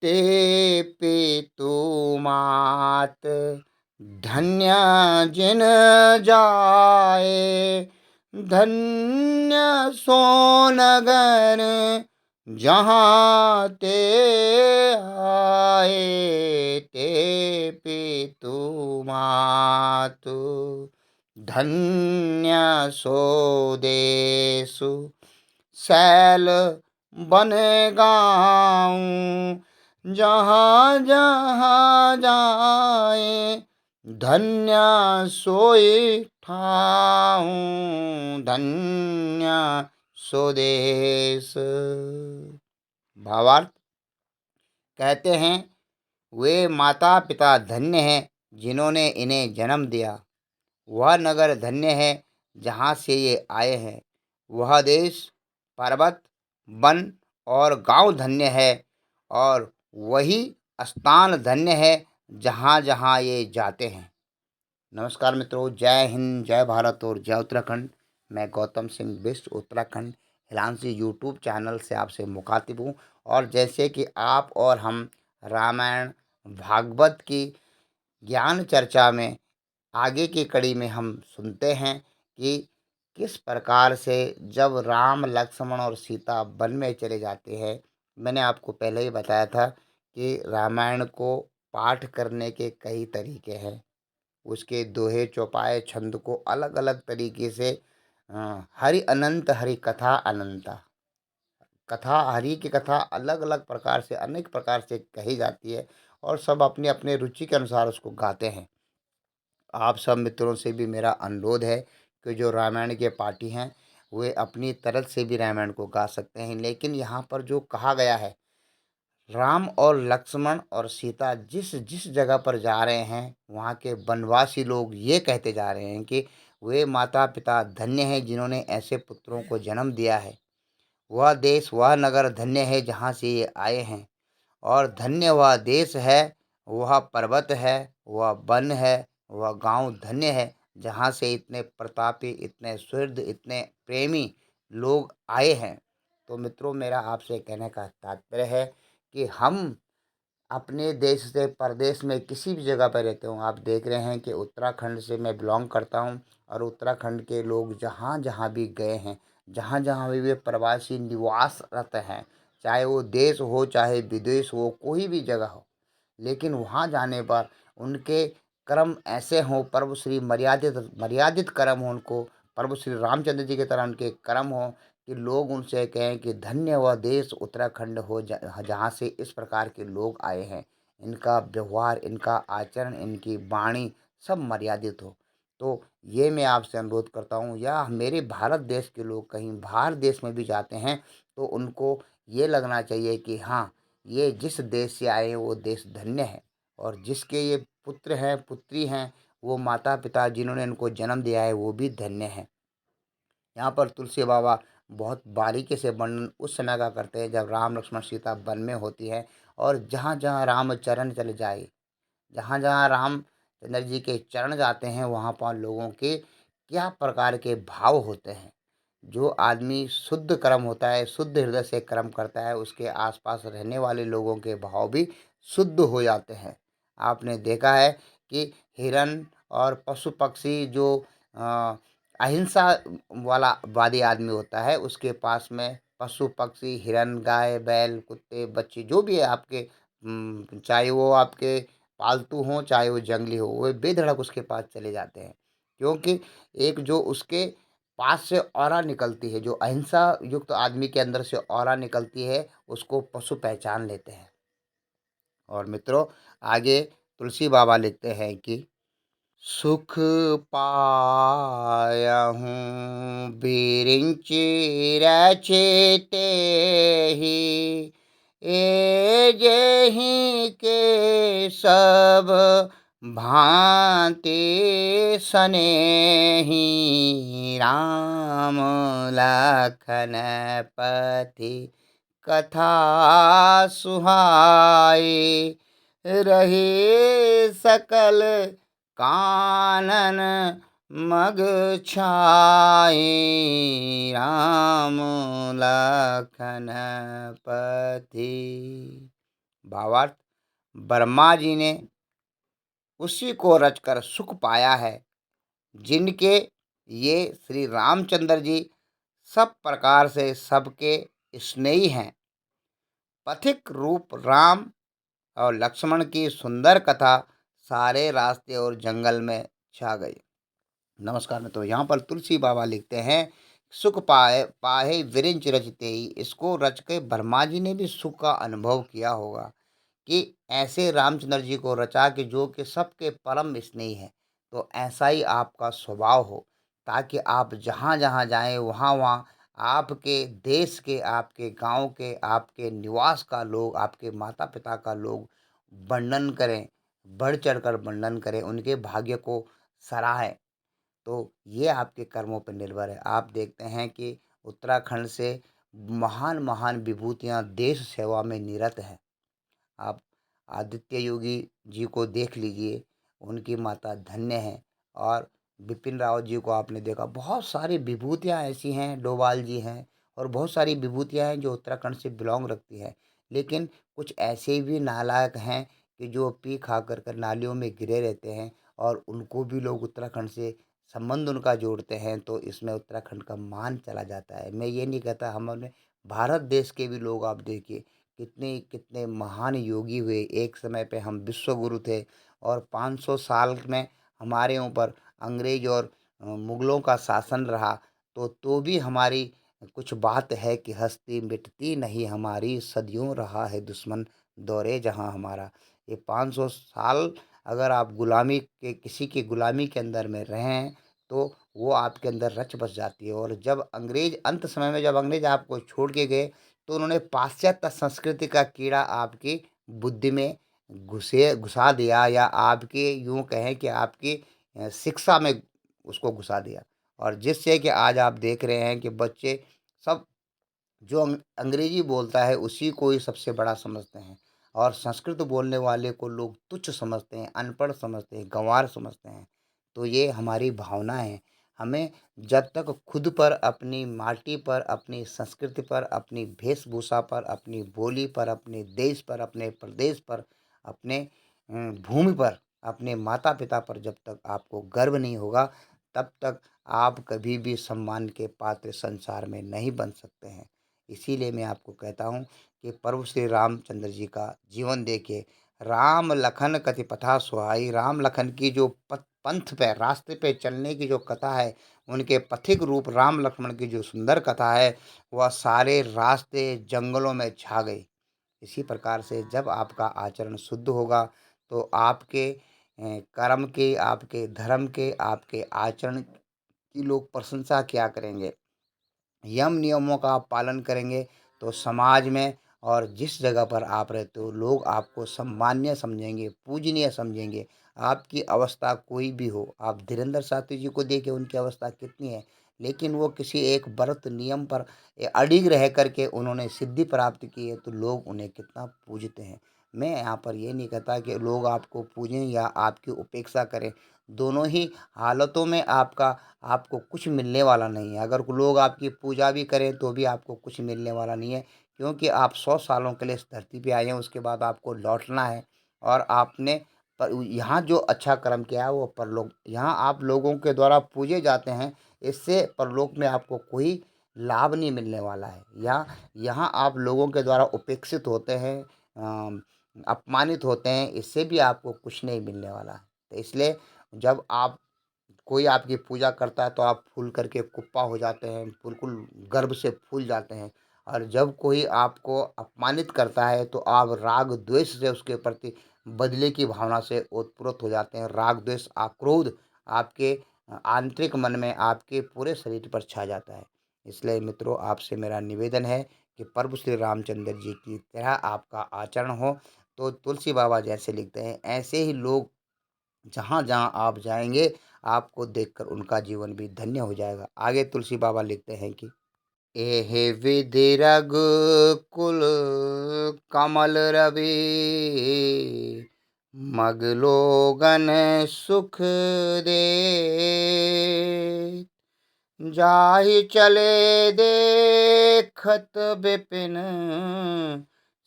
ते पितु मात, धन्य जिन जाए, धन्य सो नगर जहाँ ते आए, ते पितु मातु, धन्य सो देशु शैल बन गाँव, जहाँ जहाँ जाए, धन्य सोई ठाऊँ, धन्य सो देश। भावार्थ कहते हैं, वे माता पिता धन्य हैं जिन्होंने इन्हें जन्म दिया। वह नगर धन्य है जहाँ से ये आए हैं। वह देश, पर्वत, वन और गांव धन्य है, और वही स्थान धन्य है जहाँ जहाँ ये जाते हैं। नमस्कार मित्रों, जय हिंद, जय भारत और जय उत्तराखंड। मैं गौतम सिंह बिष्ट उत्तराखंड हिलांसी यूट्यूब चैनल से आपसे मुखातिब हूँ। और जैसे कि आप और हम रामायण भागवत की ज्ञान चर्चा में आगे की कड़ी में हम सुनते हैं कि किस प्रकार से जब राम लक्ष्मण और सीता वन में चले जाते हैं। मैंने आपको पहले ही बताया था कि रामायण को पाठ करने के कई तरीके हैं। उसके दोहे चौपाए छंद को अलग अलग तरीके से हरि अनंत हरि कथा अनंता, कथा हरि की कथा अलग अलग प्रकार से अनेक प्रकार से कही जाती है, और सब अपने अपने रुचि के अनुसार उसको गाते हैं। आप सब मित्रों से भी मेरा अनुरोध है कि जो रामायण के पाठी हैं वे अपनी तरफ से भी रामायण को गा सकते हैं। लेकिन यहाँ पर जो कहा गया है, राम और लक्ष्मण और सीता जिस जिस जगह पर जा रहे हैं, वहाँ के वनवासी लोग ये कहते जा रहे हैं कि वे माता पिता धन्य हैं जिन्होंने ऐसे पुत्रों को जन्म दिया है। वह देश, वह नगर धन्य है जहाँ से ये आए हैं, और धन्य वह देश है, वह पर्वत है, वह वन है, वह गांव धन्य है जहाँ से इतने प्रतापी, इतने सुहृद, इतने प्रेमी लोग आए हैं। तो मित्रों, मेरा आपसे कहने का तात्पर्य है कि हम अपने देश से परदेश में किसी भी जगह पर रहते हों, आप देख रहे हैं कि उत्तराखंड से मैं बिलोंग करता हूं, और उत्तराखंड के लोग जहाँ जहाँ भी गए हैं, जहाँ जहाँ भी वे प्रवासी निवासरत हैं, चाहे वो देश हो चाहे विदेश हो, कोई भी जगह हो, लेकिन वहाँ जाने पर उनके कर्म ऐसे हों, प्रभु श्री मर्यादित मर्यादित कर्म हो उनको, प्रभु श्री रामचंद्र जी की तरह उनके कर्म हो कि लोग उनसे कहें कि धन्य वह देश उत्तराखंड हो जहाँ से इस प्रकार के लोग आए हैं। इनका व्यवहार, इनका आचरण, इनकी वाणी सब मर्यादित हो। तो ये मैं आपसे अनुरोध करता हूँ, या मेरे भारत देश के लोग कहीं बाहर देश में भी जाते हैं तो उनको ये लगना चाहिए कि हाँ, ये जिस देश से आए हैं वो देश धन्य है, और जिसके ये पुत्र हैं, पुत्री हैं, वो माता पिता जिन्होंने इनको जन्म दिया है वो भी धन्य हैं। यहाँ पर तुलसी बाबा बहुत बारीकी से वर्णन उस समय का करते हैं जब राम लक्ष्मण सीता वन में होती है, और जहाँ जहाँ राम चरण चले जाए, जहाँ जहाँ रामचंद्र जी के चरण जाते हैं, वहाँ पर लोगों के क्या प्रकार के भाव होते हैं। जो आदमी शुद्ध कर्म होता है, शुद्ध हृदय से कर्म करता है, उसके आसपास रहने वाले लोगों के भाव भी शुद्ध हो जाते हैं। आपने देखा है कि हिरन और पशु पक्षी जो अ, अहिंसा वाला वादी आदमी होता है, उसके पास में पशु पक्षी, हिरन, गाय, बैल, कुत्ते, बच्चे जो भी है आपके, चाहे वो आपके पालतू हों चाहे वो जंगली हो, वे बेधड़क उसके पास चले जाते हैं। क्योंकि एक जो उसके पास से ऑरा निकलती है, जो अहिंसा युक्त आदमी के अंदर से ऑरा निकलती है, उसको पशु पहचान लेते हैं। और मित्रों, आगे तुलसी बाबा लिखते हैं कि सुख पायहूँ बिरिंचि रचिते ही, ए जेहि के सब भांति सनेही, राम लखन पति कथा सुहाई, रहे सकल कानन मग छाई, राम लखन पति। भावार्थ, ब्रह्मा जी ने उसी को रचकर सुख पाया है, जिनके ये श्री रामचंद्र जी सब प्रकार से सबके स्नेही हैं। पथिक रूप राम और लक्ष्मण की सुंदर कथा सारे रास्ते और जंगल में छा गई। नमस्कार मित्रों, यहाँ पर तुलसी बाबा लिखते हैं, सुख पाए पाहे विरिंच रचते ही। इसको रच के ब्रह्मा जी ने भी सुख का अनुभव किया होगा कि ऐसे रामचंद्र जी को रचा कि जो कि सबके परम स्नेही है। तो ऐसा ही आपका स्वभाव हो, ताकि आप जहाँ जहाँ जाएं वहाँ वहाँ आपके देश के, आपके गांव के, आपके निवास का लोग, आपके माता पिता का लोग वर्णन करें, बढ़ चढ़ कर वर्णन करें, उनके भाग्य को सराहें। तो ये आपके कर्मों पर निर्भर है। आप देखते हैं कि उत्तराखंड से महान महान विभूतियाँ देश सेवा में निरत हैं। आप आदित्य योगी जी को देख लीजिए, उनकी माता धन्य हैं। और बिपिन रावत जी को आपने देखा, बहुत सारी विभूतियाँ ऐसी हैं, डोभाल जी हैं, और बहुत सारी विभूतियाँ हैं जो उत्तराखंड से बिलोंग रखती हैं। लेकिन कुछ ऐसे भी नालायक हैं कि जो पी खा कर नालियों में गिरे रहते हैं, और उनको भी लोग उत्तराखंड से संबंध उनका जोड़ते हैं, तो इसमें उत्तराखंड का मान चला जाता है। मैं ये नहीं कहता, हमने भारत देश के भी लोग आप देखिए, कितने कितने महान योगी हुए। एक समय पे हम विश्व गुरु थे, और 500 साल में हमारे ऊपर अंग्रेज और मुगलों का शासन रहा। तो भी हमारी कुछ बात है कि हस्ती मिटती नहीं हमारी, सदियों रहा है दुश्मन दौरे जहां हमारा। ये 500 साल अगर आप गुलामी के, किसी की गुलामी के अंदर में रहे हैं, तो वो आपके अंदर रच बस जाती है। और जब अंग्रेज अंत समय में, जब अंग्रेज आपको छोड़ के गए, तो उन्होंने पाश्चात्य संस्कृति का कीड़ा आपकी बुद्धि में घुसा दिया, या आपके यूं कहें कि आपकी शिक्षा में उसको घुसा दिया। और जिससे कि आज आप देख रहे हैं कि बच्चे सब जो अंग्रेजी बोलता है उसी को ही सबसे बड़ा समझते हैं, और संस्कृत बोलने वाले को लोग तुच्छ समझते हैं, अनपढ़ समझते हैं, गंवार समझते हैं। तो ये हमारी भावना है। हमें जब तक खुद पर, अपनी माटी पर, अपनी संस्कृति पर, अपनी वेशभूषा पर, अपनी बोली पर, अपने देश पर, अपने प्रदेश पर, अपने भूमि पर, अपने माता पिता पर जब तक आपको गर्व नहीं होगा, तब तक आप कभी भी सम्मान के पात्र संसार में नहीं बन सकते हैं। इसीलिए मैं आपको कहता हूँ कि प्रभु श्री रामचंद्र जी का जीवन देखिए। राम लखन कति पथा सुहाई। राम लखन की जो पंथ पे, रास्ते पे चलने की जो कथा है, उनके पथिक रूप राम लक्ष्मण की जो सुंदर कथा है, वह सारे रास्ते जंगलों में छा गई। इसी प्रकार से जब आपका आचरण शुद्ध होगा, तो आपके कर्म के, आपके धर्म के, आपके आचरण की लोग प्रशंसा क्या करेंगे। यम नियमों का आप पालन करेंगे, तो समाज में और जिस जगह पर आप रहते हो, लोग आपको सम्मान्य समझेंगे, पूजनीय समझेंगे। आपकी अवस्था कोई भी हो, आप धीरेन्द्र शास्त्री जी को देखिए, उनकी अवस्था कितनी है, लेकिन वो किसी एक व्रत नियम पर अडिग रह करके उन्होंने सिद्धि प्राप्त की है, तो लोग उन्हें कितना पूजते हैं। मैं यहाँ पर ये नहीं कहता कि लोग आपको पूजें या आपकी उपेक्षा करें। दोनों ही हालतों में आपको कुछ मिलने वाला नहीं है। अगर लोग आपकी पूजा भी करें, तो भी आपको कुछ मिलने वाला नहीं है, क्योंकि आप 100 सालों के लिए इस धरती पे आए हैं, उसके बाद आपको लौटना है। और आपने पर यहाँ जो अच्छा कर्म किया है, वो परलोक, यहाँ आप लोगों के द्वारा पूजे जाते हैं, इससे परलोक में आपको कोई लाभ नहीं मिलने वाला है। यहाँ यहाँ आप लोगों के द्वारा उपेक्षित होते हैं, अपमानित होते हैं, इससे भी आपको कुछ नहीं मिलने वाला है। तो इसलिए जब आप, कोई आपकी पूजा करता है, तो आप फूल करके कुप्पा हो जाते हैं, बिल्कुल गर्व से फूल जाते हैं। और जब कोई आपको अपमानित करता है, तो आप राग द्वेष से उसके प्रति बदले की भावना से ओतप्रोत हो जाते हैं। राग द्वेष आक्रोध आपके आंतरिक मन में, आपके पूरे शरीर पर छा जाता है। इसलिए मित्रों, आपसे मेरा निवेदन है कि प्रभु श्री रामचंद्र जी की तरह आपका आचरण हो। तो तुलसी बाबा जैसे लिखते हैं, ऐसे ही लोग जहाँ जहाँ आप जाएंगे, आपको देखकर उनका जीवन भी धन्य हो जाएगा। आगे तुलसी बाबा लिखते हैं कि एहि विधि रघुकुल कमल रवि, मगलोगन सुख दे, जाहि चले देखत विपिन,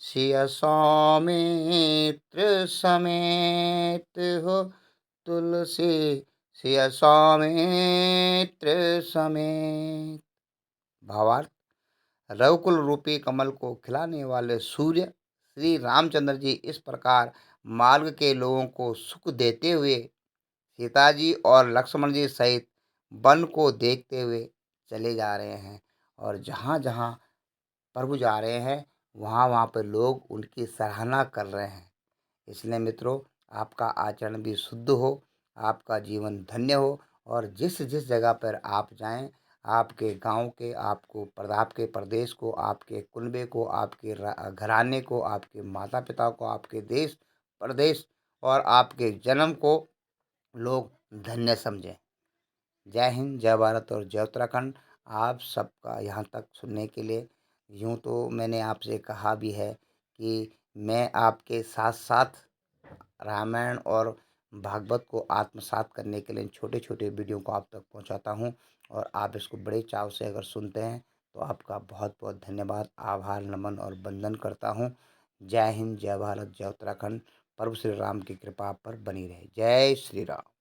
सिय सौमित्र समेत हो तुलसी, सिय सौमित्र समेत। भावार्थ, रघुकुल रूपी कमल को खिलाने वाले सूर्य श्री रामचंद्र जी इस प्रकार मार्ग के लोगों को सुख देते हुए सीता जी और लक्ष्मण जी सहित वन को देखते हुए चले जा रहे हैं। और जहाँ जहाँ प्रभु जा रहे हैं, वहाँ वहाँ पर लोग उनकी सराहना कर रहे हैं। इसलिए मित्रों, आपका आचरण भी शुद्ध हो, आपका जीवन धन्य हो, और जिस जिस जगह पर आप जाएं, आपके गांव के आपको आपके प्रदेश को, आपके कुनबे को, आपके घराने को, आपके माता पिता को, आपके देश प्रदेश और आपके जन्म को लोग धन्य समझें। जय हिंद, जय भारत और जय उत्तराखंड। आप सबका यहाँ तक सुनने के लिए, यूँ तो मैंने आपसे कहा भी है कि मैं आपके साथ साथ रामायण और भागवत को आत्मसात करने के लिए छोटे छोटे वीडियो को आप तक पहुंचाता हूं, और आप इसको बड़े चाव से अगर सुनते हैं तो आपका बहुत बहुत धन्यवाद, आभार, नमन और वंदन करता हूं। जय हिंद, जय भारत, जय उत्तराखंड। प्रभु श्री राम की कृपा आप पर बनी रहे। जय श्री राम।